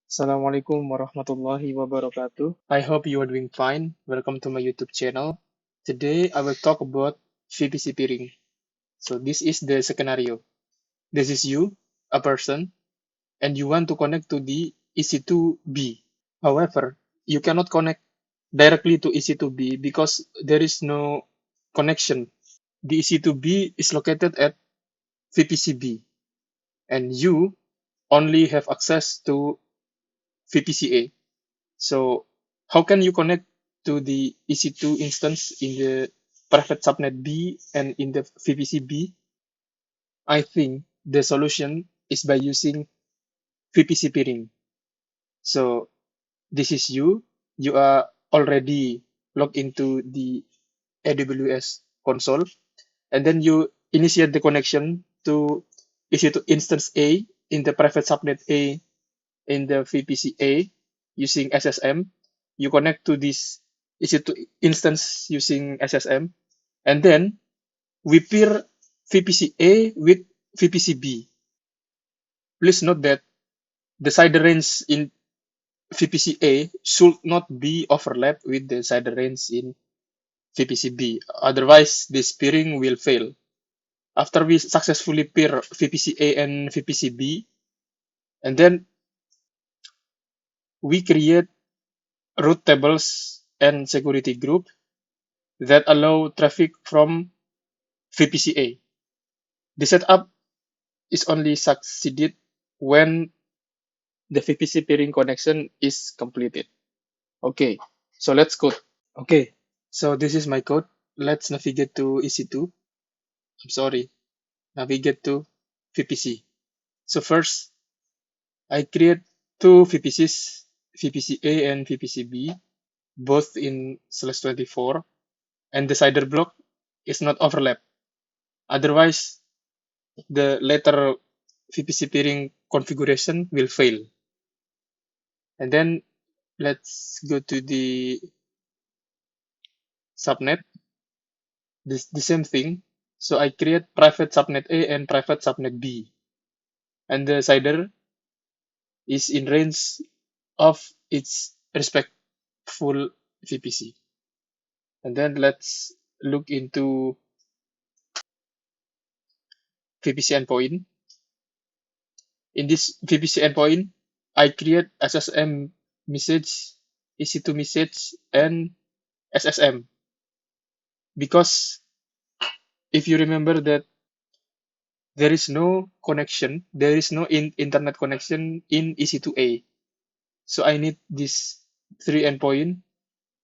Assalamualaikum warahmatullahi wabarakatuh. I hope you are doing fine. Welcome to my YouTube channel. Today I will talk about VPC peering. So this is the scenario. This is you, a person, and you want to connect to the EC2B. However, you cannot connect directly to EC2B because there is no connection. The EC2B is located at VPCB, and you only have access to VPCA. So how can you connect to the EC2 instance in the private subnet B and in the VPC B? I think the solution is by using VPC peering. So this is you. You are already logged into the AWS console, and then you initiate the connection to EC2 instance A in the private subnet A in the VPCA using SSM. You connect to this EC2 instance using SSM, and then we pair VPCA with VPCB. Please note that the side range in VPCA should not be overlapped with the side range in VPCB. Otherwise, this pairing will fail. After we successfully pair VPCA and VPCB, and then we create route tables and security group that allow traffic from VPCA. The setup is only succeeded when the VPC peering connection is completed. Okay, so let's code. Okay, so this is my code. Let's navigate to EC2. I'm sorry, navigate to VPC. So first, I create two VPCs, VPCA and VPCB, both in /24, and the CIDR block is not overlap. Otherwise, the later VPC peering configuration will fail. And then let's go to the subnet, the same thing. So I create private subnet A and private subnet B. And the CIDR is in range of its respectful VPC. And then let's look into VPC endpoint. In this VPC endpoint, I create SSM message, EC2 message, and SSM. Because if you remember that there is no connection, there is no internet connection in EC2A. So I need this three endpoint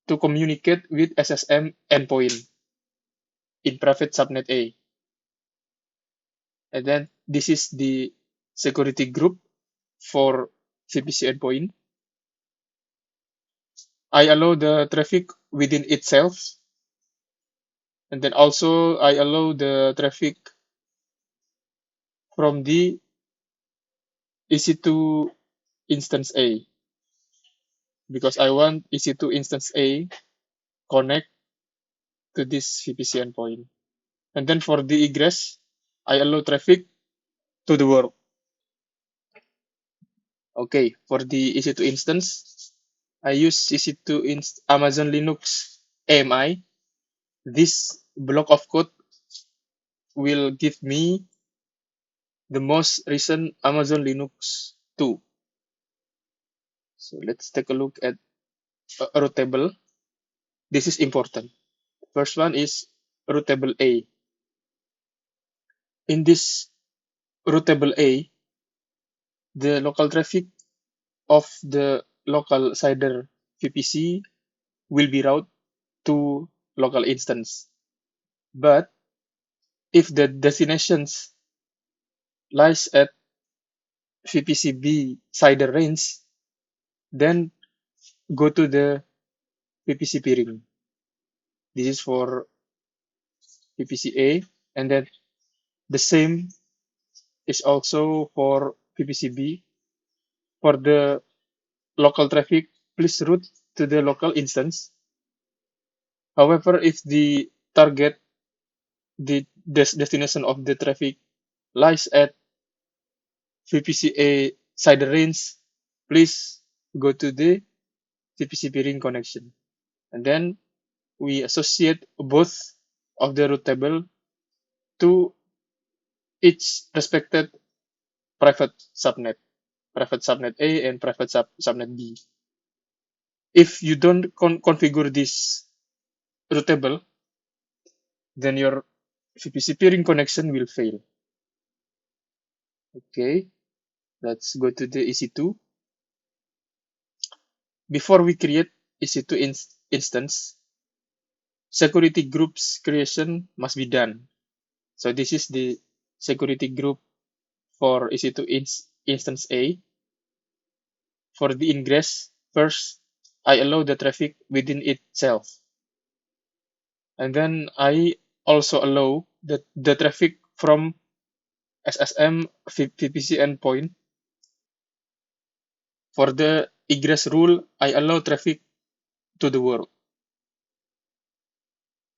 to communicate with SSM endpoint in private subnet A. And then this is the security group for VPC endpoint. I allow the traffic within itself. And then also I allow the traffic from the EC2 instance A because I want EC2 instance A connect to this VPC endpoint. And then for the egress, I allow traffic to the world. Okay, for the EC2 instance, I use EC2 Amazon Linux AMI. This block of code will give me the most recent Amazon Linux 2. So let's take a look at a route table. This is important. First one is route table A. In this route table A, the local traffic of the local CIDR VPC will be routed to local instance. But if the destinations lies at VPCB CIDR range, then go to the VPC peering. This is for VPCA, and then the same is also for VPCB. For the local traffic, please route to the local instance. However, if the target, the destination of the traffic lies at VPCA CIDR range, please go to the VPC peering connection. And then we associate both of the root table to each respected private subnet A and private subnet B. If you don't configure this root table, then your VPC peering connection will fail. Okay, let's go to the EC2. Before we create EC2 instance, security groups creation must be done. So this is the security group for EC2 instance A. For the ingress, first I allow the traffic within itself. And then I also allow the traffic from SSM VPC endpoint. For the egress rule, I allow traffic to the world.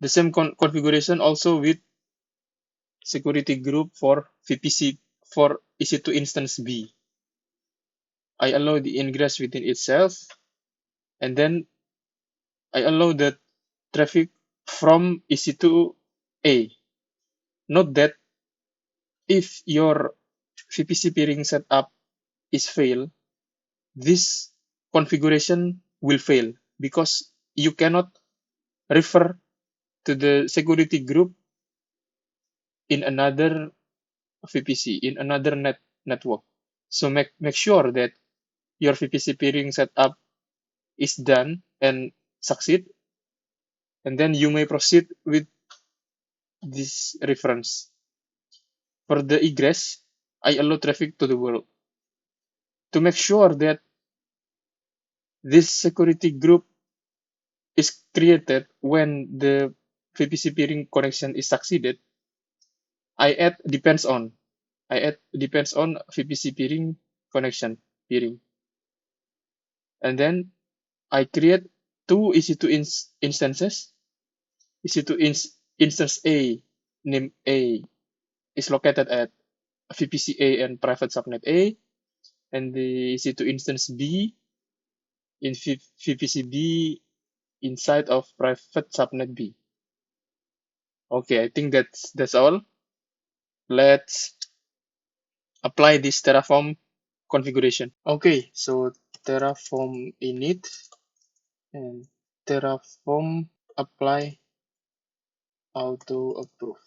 The same configuration also with security group for VPC for EC2 instance B. I allow the ingress within itself, and then I allow the traffic from EC2 A. Note that if your VPC peering setup is fail, this configuration will fail because you cannot refer to the security group in another VPC, in another network. So make sure that your VPC peering setup is done and succeed, and then you may proceed with this reference. For the egress, I allow traffic to the world. To make sure that this security group is created when the VPC peering connection is succeeded, I add depends on. I add depends on VPC peering connection peering. And then I create two EC2 instances. EC2 instance A, name A, is located at VPC A and private subnet A, and the EC2 instance B in VPC B inside of private subnet B. Okay, I think that's all. Let's apply this Terraform configuration. Okay, so Terraform init and Terraform apply auto approve.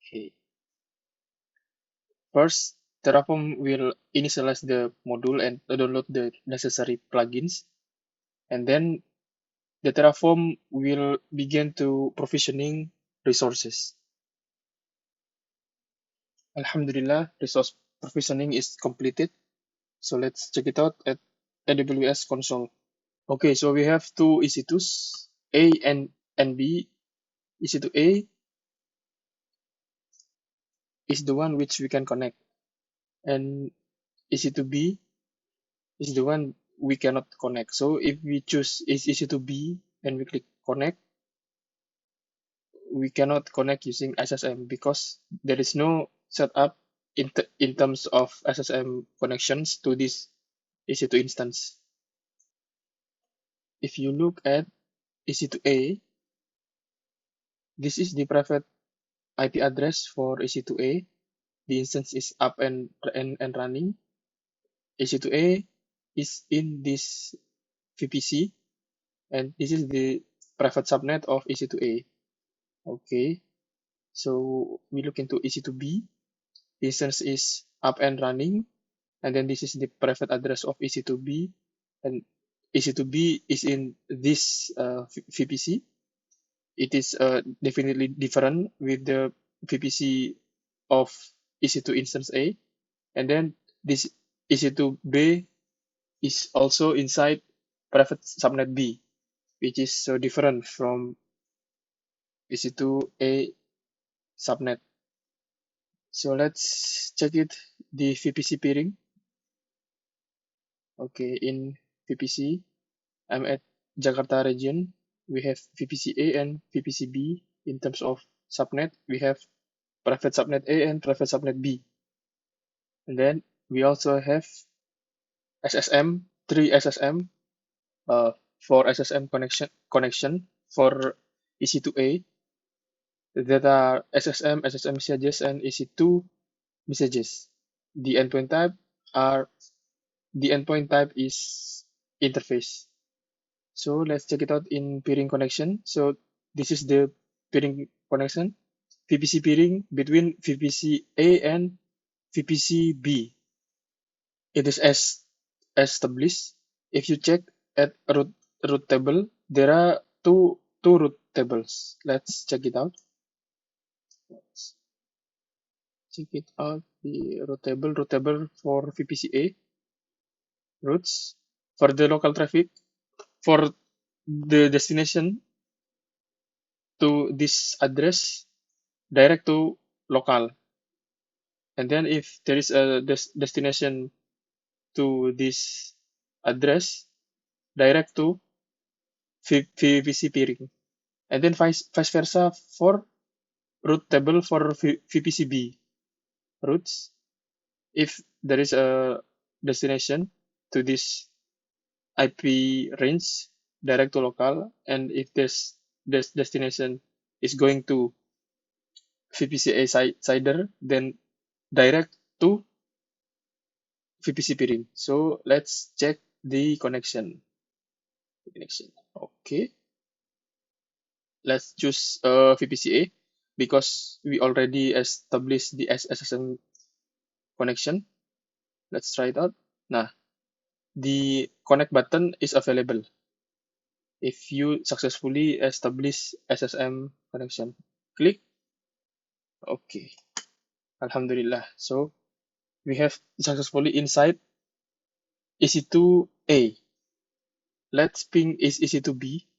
Okay. First, Terraform will initialize the module and download the necessary plugins. And then the Terraform will begin to provisioning resources. Alhamdulillah, resource provisioning is completed. So let's check it out at AWS console. Okay, so we have two EC2s, A and B. EC2A is the one which we can connect, and EC2B is the one we cannot connect. So if we choose EC2B and we click connect, we cannot connect using SSM because there is no setup in terms of SSM connections to this EC2 instance. If you look at EC2A, this is the private IP address for EC2A. The instance is up and running. EC2A is in this VPC, and this is the private subnet of EC2A. Okay, so we look into EC2B. The instance is up and running, and then this is the private address of EC2B, and EC2B is in this VPC. It is definitely different with the VPC of EC2 instance A, and then this EC2B is also inside private subnet B, which is so different from EC2A subnet. So let's check it, the VPC peering. Okay, in VPC, I'm at Jakarta region. We have VPC A and VPC B. In terms of subnet, we have private subnet A and private subnet B. And then we also have SSM, 3 SSM, 4 SSM connection for EC2A that are SSM messages, and EC2 messages. The endpoint type are the endpoint type is interface. So let's check it out in peering connection. So this is the peering connection, VPC peering between VPC A and VPC B. It is as established. If you check at root table, there are two root tables. Let's check it out. Let's check it out. The root table for VPC-A routes for the local traffic, for the destination to this address, direct to local. And then if there is a destination to this address, direct to VPC peering. And then vice versa for route table for VPC-B routes. If there is a destination to this IP range, direct to local, and if this destination is going to VPC-A CIDR, then direct to VPC peering. So let's check the connection. Okay, let's choose VPC-A because we already established the SSM connection. Let's try it out. Nah, the connect button is available if you successfully establish SSM connection. Click. Okay, Alhamdulillah. So we have successfully inside EC2A. Let's ping is EC2B.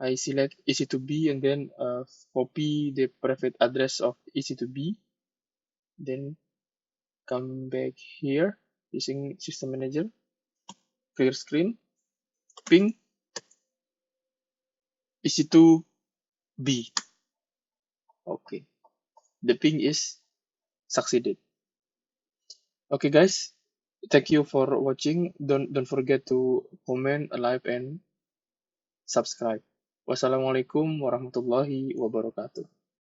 I select EC2B and then copy the private address of EC2B. Then come back here using System Manager, clear screen, ping EC2B. Okay, the ping is succeeded. Okay, guys, thank you for watching. Don't forget to comment, like, and subscribe. Wassalamualaikum warahmatullahi wabarakatuh.